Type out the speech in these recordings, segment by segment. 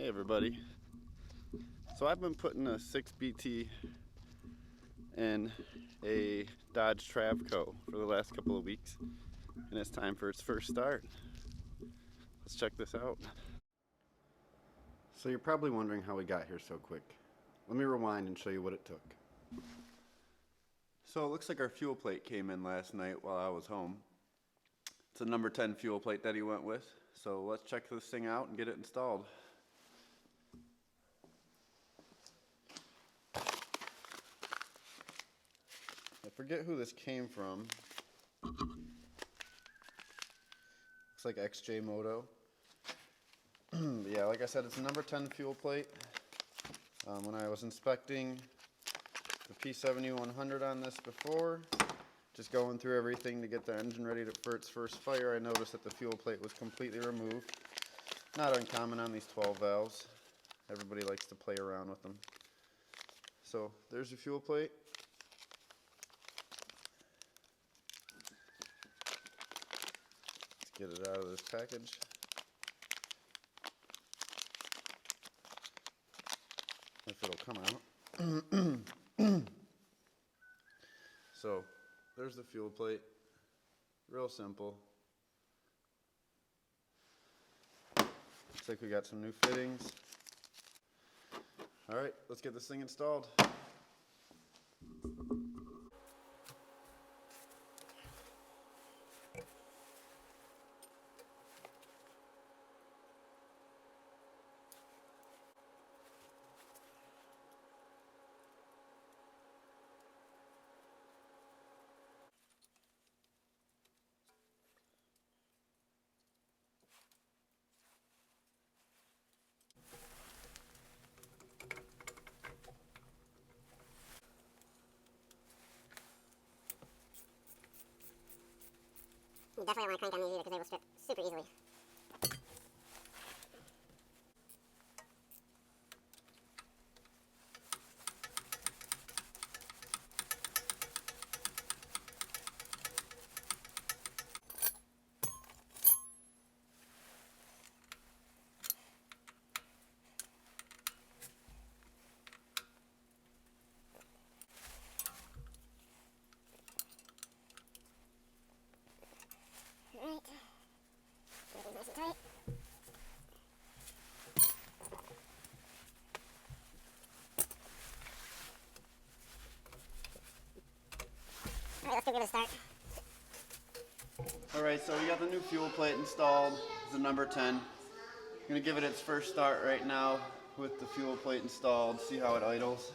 Hey everybody. So I've been putting a 6BT in a Dodge Travco for the last couple of weeks, and it's time for its first start. Let's check this out. So you're probably wondering how we got here so quick. Let me rewind and show you what it took. So it looks like our fuel plate came in last night while I was home. It's a number 10 fuel plate that he went with. So let's check this thing out and get it installed. I forget who this came from. Looks like XJ Moto. But yeah, like I said, it's a number 10 fuel plate. When I was inspecting the P7100 on this before, just going through everything to get the engine ready for its first fire, I noticed that the fuel plate was completely removed. Not uncommon on these 12 valves. Everybody likes to play around with them. So there's your fuel plate. Let's get it out of this package. If it'll come out. So there's the fuel plate. Real simple. Looks like we got some new fittings. Alright, let's get this thing installed. You definitely don't want to crank on these either because they will strip super easily. Alright. Everything's nice and tight. Alright, let's give it a start. Alright, so we got the new fuel plate installed. It's a number 10. I'm going to give it its first start right now with the fuel plate installed, see how it idles.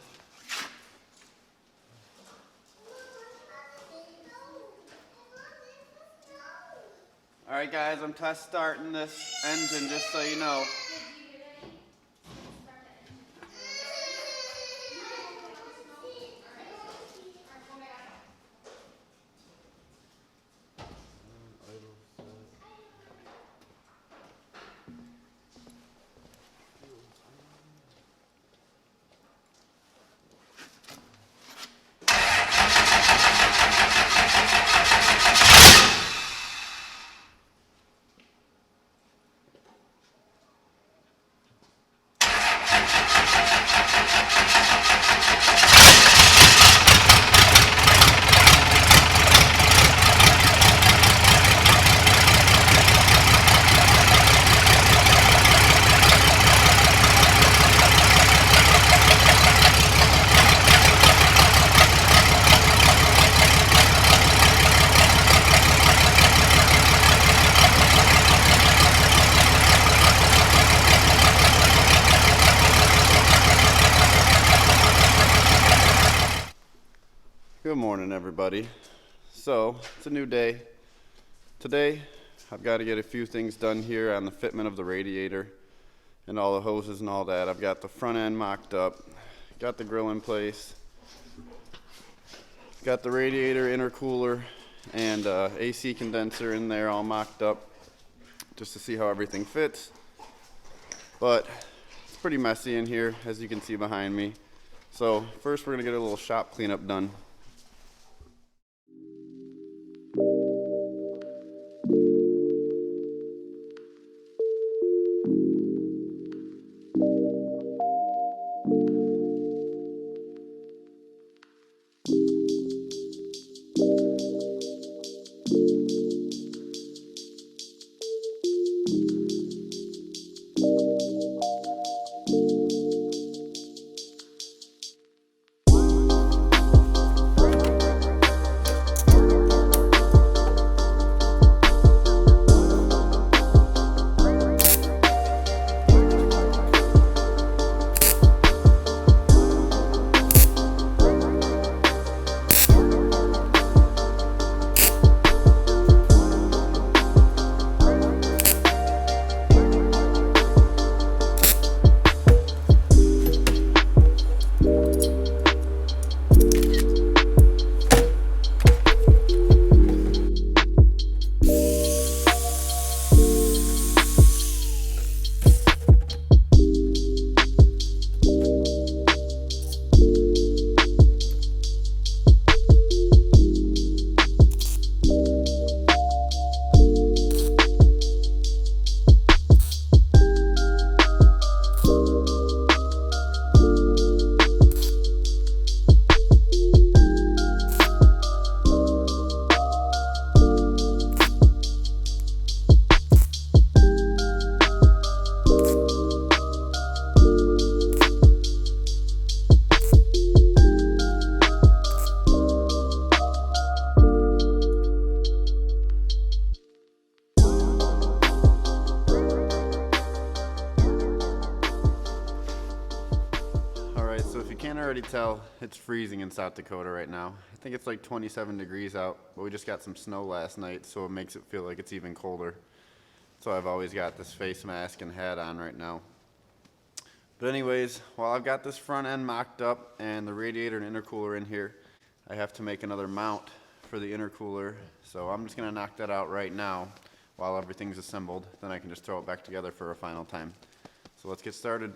Alright guys, I'm test starting this engine just so you know. Good morning everybody. So, it's a new day. Today, I've got to get a few things done here on the fitment of the radiator and all the hoses and all that. I've got the front end mocked up, got the grill in place, got the radiator, intercooler, and AC condenser in there all mocked up just to see how everything fits. But it's pretty messy in here, as you can see behind me. So first we're going to get a little shop cleanup done. can already tell it's freezing in South Dakota right now. I think it's like 27 degrees out, but we just got some snow last night, so it makes it feel like it's even colder. So I've always got this face mask and hat on right now. But anyways, while I've got this front end mocked up and the radiator and intercooler in here, I have to make another mount for the intercooler. So I'm just gonna knock that out right now while everything's assembled. Then I can just throw it back together for a final time. So let's get started.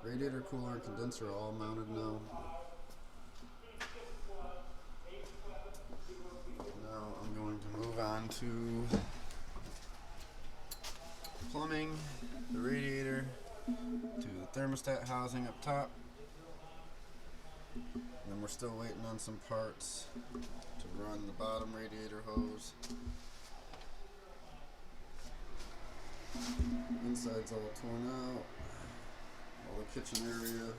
Radiator, cooler, and condenser are all mounted now. Now I'm going to move on to plumbing, the radiator, to the thermostat housing up top. And then we're still waiting on some parts to run the bottom radiator hose. Inside's all torn out. All the kitchen area.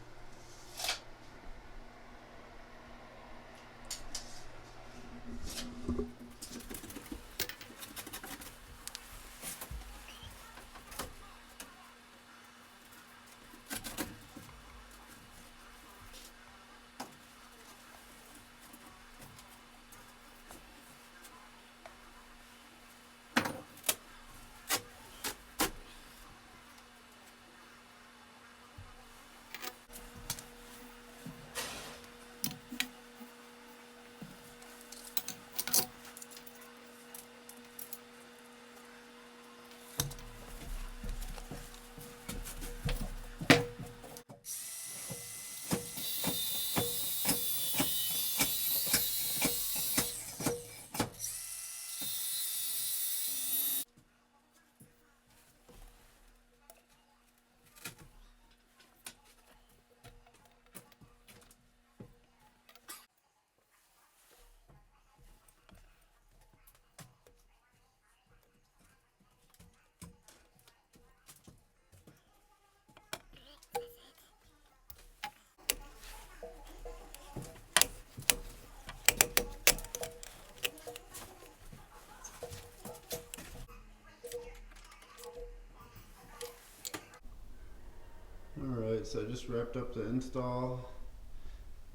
Alright, so I just wrapped up the install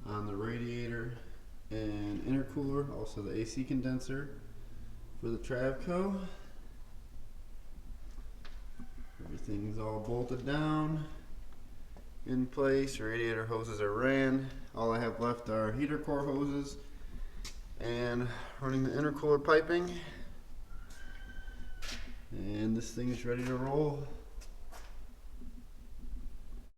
on the radiator and intercooler, also the AC condenser for the Travco. Everything's all bolted down, in place. Radiator hoses are ran. All I have left are heater core hoses and running the intercooler piping. And this thing is ready to roll.